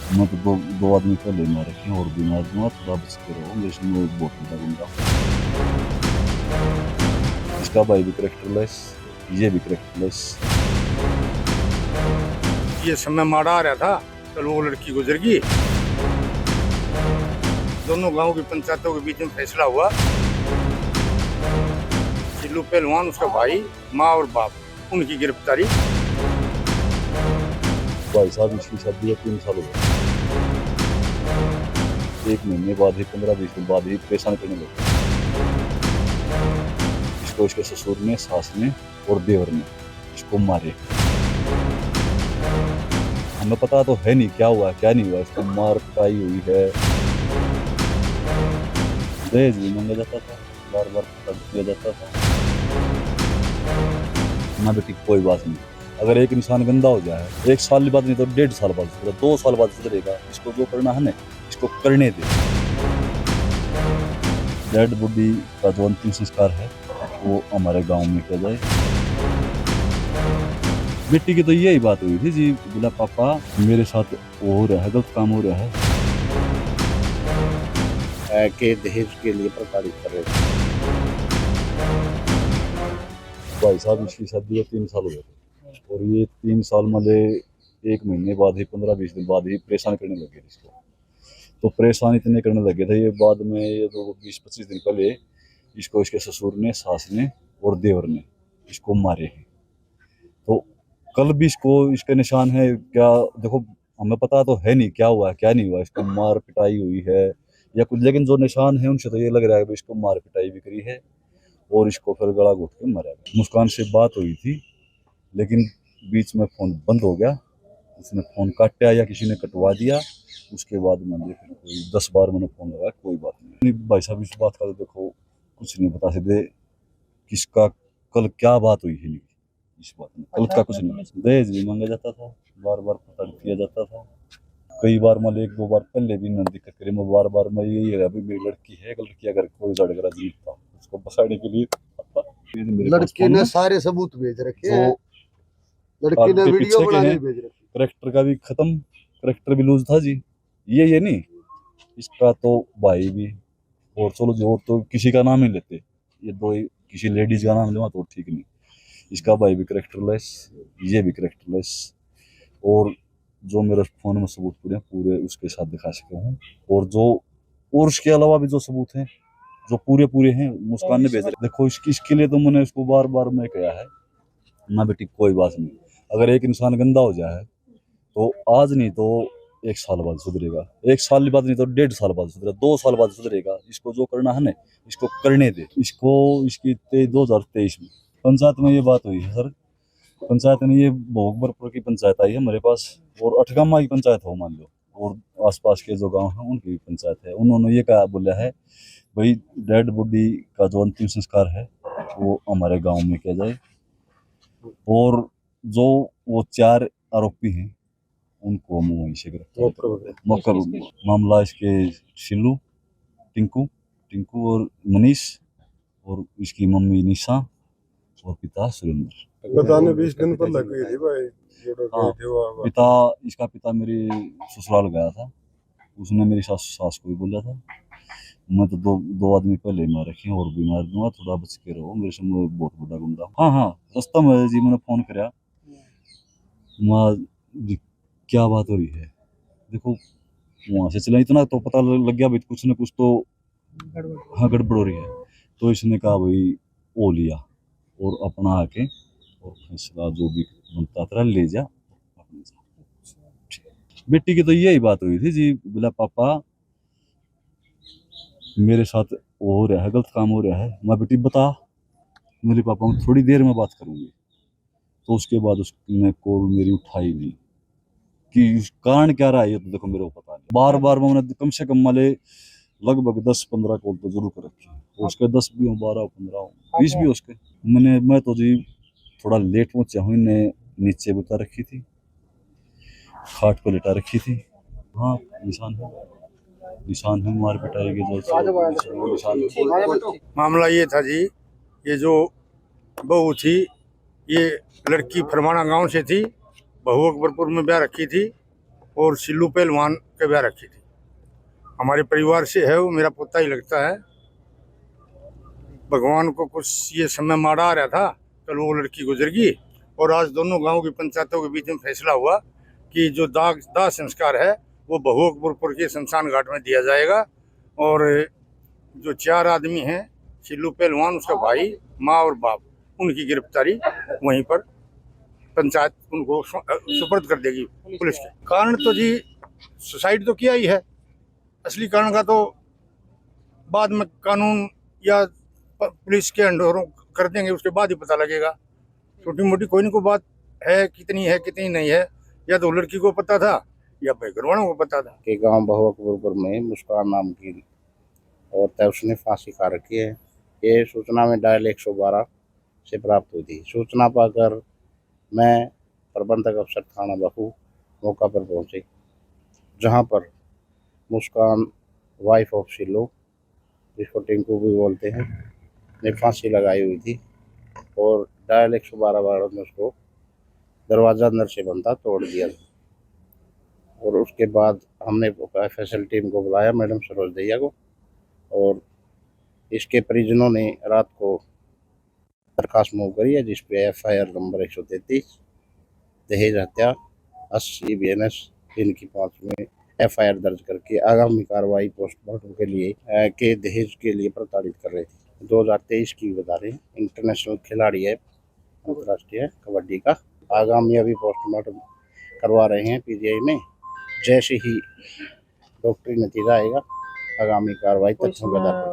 मैं तो दो आदमी पहले मार रखे हैं और भी मार दूंगा, थोड़ा बच के रहो, मेरे से मैं बहुत बड़ा गुंडा हूँ। इसका भाई भी करेक्टरलेस, ये भी करेक्टरलेस। ये समय माड़ा आ रहा था, कल वो लड़की गुजर गई। दोनों गांव की पंचायतों के बीच में फैसला हुआ। चिल्लू पहलवान, उसका भाई, माँ और बाप, उनकी गिरफ्तारी। भाई साहब इसकी शादी 3 साल हो गए, 1 महीने बाद ही 15-20 दिन बाद ही परेशान करने लगे इसको। इसके ससुर ने, सास ने और देवर ने इसको मारे। हमें पता तो है नहीं क्या हुआ क्या नहीं हुआ, इसको मार पिटाई हुई है, दहेज भी मांगा जाता था, बार बार तंग किया जाता था। ना बेटी कोई बात नहीं, अगर एक इंसान गंदा हो जाए 1 साल बाद नहीं तो 1.5 साल बाद सुधरे, 2 साल बाद सुधरेगा। इसको जो करना है ना, इसको करने दे। डेड बॉडी का जो अंतिम संस्कार है वो हमारे गांव में किया जाए। बेटी की तो यही बात हुई थी जी, बोला पापा मेरे साथ वो हो रहा है, गलत काम हो रहा है के दहेज के लिए प्रताड़ित कर रहे थे। भाई साहब इसकी शादी 3 साल हो गए थे और ये 3 साल मतलब 1 महीने बाद ही 15-20 दिन बाद ही परेशान करने लगे इसको। तो परेशान इतने करने लगे थे ये, बाद में ये तो 20-25 दिन पहले इसको इसके ससुर ने, सास ने और देवर ने इसको मारे हैं। तो कल भी इसको इसके निशान है क्या, देखो हमें पता तो है नहीं क्या हुआ क्या नहीं हुआ, इसको मार पिटाई हुई है या कुछ, लेकिन जो निशान है उनसे तो ये लग रहा है कि इसको मार पिटाई भी करी है और इसको फिर गला घोट के मारा। मुस्कान से बात हुई थी लेकिन बीच में फोन बंद हो गया, उसने फोन काटा या किसी ने कटवा दिया। उसके बाद मैंने फिर कोई 10 बार मैंने फोन लगाया, कोई बात नहीं। भाई साहब इस बात का तो देखो कुछ नहीं बता सकते, किसका कल क्या बात हुई है, इस बात में कल का कुछ नहीं। दहेज भी मांगा जाता था, बार बार प्रताड़ित किया जाता था। कई बार मतलब 1-2 बार पहले भी मैंने दिक्कत करी, मैं बार बार मैं यही है अभी मेरी लड़की है, लड़की अगर कोई लड़का राजी था उसको बसाने के लिए लड़के ने सारे सबूत भेज रखे हैं, लड़की ने आगे वीडियो पीछे के बना हैं, के भेज रखे। करेक्टर का भी खत्म, करेक्टर भी लूज था जी। ये नहीं, इसका तो भाई भी, और चलो जो और तो किसी का नाम ही लेते, ये दो ही किसी लेडीज का नाम लेवा तो ठीक नहीं। इसका भाई भी करेक्टरलेस, ये भी करेक्टरलेस, और जो मेरे फोन में सबूत पड़े हैं पूरे उसके साथ दिखा सके हूँ, और जो और उसके अलावा भी जो सबूत हैं जो पूरे पूरे हैं मुस्कान ने भेजे। देखो इसके लिए तो मैंने उसको बार बार मैं कहा है ना बेटी कोई बात नहीं, अगर एक इंसान गंदा हो जाए तो आज नहीं तो 1 साल बाद सुधरेगा, 1 साल बाद नहीं तो 1.5 साल बाद सुधरेगा, 2 साल बाद सुधरेगा। इसको जो करना है ना, इसको करने दे। इसको इसकी 2023 में पंचायत में ये बात हुई है सर, पंचायत में ये भोगपुर की पंचायत आई है हमारे पास, और अठगामा की पंचायत हो मान लो, और आसपास के जो गांव हैं उनकी भी पंचायत है। उन्होंने ये कहा बोला है भाई डेड बॉडी का जो अंतिम संस्कार है वो हमारे गांव में किया जाए, और जो वो 4 आरोपी हैं उनको हम वहीं से गिरफ्तार मामला इसके शिल्लू, टिंकू टिंकू और मनीष, और इसकी मम्मी निशा और पिता सुरेंद्र। पता नहीं 20 दिन पहले गई थी भाई। हाँ, पिता इसका पिता मेरे ससुराल गया था, उसने मेरी सास को भी बोला था मैं तो दो आदमी पहले ही मार रखे हैं और भी मार दूंगा, थोड़ा बच के रहो, मेरे से मैं बहुत बड़ा गुंडा हूँ। हाँ हाँ रास्ता में जी मैंने फोन कराया, माँ क्या बात हो रही है, देखो वहां से चला इतना तो पता लग गया भाई कुछ ना कुछ तो हाँ गड़बड़ हो रही है। तो इसने कहा भाई वो लिया और अपना आके और फैसला जो भी बनता था ले जा अपने जा। बेटी की तो यही बात हुई थी जी, बोला पापा मेरे साथ वो हो रहा है, गलत काम हो रहा है। मैं बेटी बता, मेरे पापा में थोड़ी देर में बात करूंगी। तो उसके बाद उसने कॉल मेरी उठाई नहीं, कि कारण क्या रहा है ये तो देखो मेरे को पता नहीं। बार बार मैंने कम से कम वाले लगभग 10-15 कॉल तो जरूर कर रखे हैं, उसके 10 भी हो, 12 हो, 15 हो, 20 भी हो उसके। मैं तो जी थोड़ा लेट पहुंचा हूँ, इन्हें नीचे बिता रखी थी, खाट पे लिटा रखी थी। हाँ निशान है मार पिटाई के जो निशान। मामला ये था जी, ये जो बहू थी, ये लड़की फरमाना गांव से थी, बहू अकबरपुर में ब्याह रखी थी। और सिल्लू पहलवान के ब्याह रखी थी। हमारे परिवार से है, वो मेरा पोता ही लगता है। भगवान को कुछ ये समय माड़ा आ रहा था, कल वो लड़की गुजर गई और आज दोनों गांव की पंचायतों के बीच में फैसला हुआ कि जो दाह संस्कार है वो बहुपुर के शमशान घाट में दिया जाएगा। और जो 4 आदमी हैं, सिल्लू पहलवान, उसका भाई, माँ और बाप, उनकी गिरफ्तारी वहीं पर पंचायत उनको सुपर्द कर देगी पुलिस के। कारण तो जी सुसाइड तो किया ही है, असली कारण का तो बाद में कानून या पुलिस के अंडर कर देंगे, उसके बाद ही पता लगेगा। छोटी मोटी कोई ना कोई बात है, कितनी नहीं है, या तो लड़की को पता था या भाई घर वालों को पता था। के गांव बहुअकबरपुर में मुस्कान नाम की औरत है, उसने फांसी खा रखी है। ये सूचना में डायल 112 से प्राप्त हुई थी। सूचना पाकर मैं प्रबंधक अफसर थाना बखू मौका पर पहुंचे, जहां पर मुस्कान वाइफ ऑफ सिल्लू, जिसको टिंकू भी बोलते हैं, ने फांसी लगाई हुई थी और डायल 112 वालों ने उसको दरवाज़ा अंदर से बंद था तोड़ दिया। और उसके बाद हमने FSL टीम को बुलाया, मैडम सरोज दैया को, और इसके परिजनों ने रात को दरखास्त मूव करी है, जिस पे FIR नंबर 133 दहेज हत्या 80 BNS 3/5 में FIR दर्ज करके आगामी कार्रवाई पोस्टमार्टम के लिए के दहेज के लिए प्रताड़ित कर रहे थे। 2023 की बता रहे हैं, इंटरनेशनल खिलाड़ी है अंतर्राष्ट्रीय कबड्डी का। आगामी अभी पोस्टमार्टम करवा रहे हैं PGI में। जैसे ही डॉक्टरी नतीजा आएगा, आगामी कार्रवाई तथ्यों के आधार पर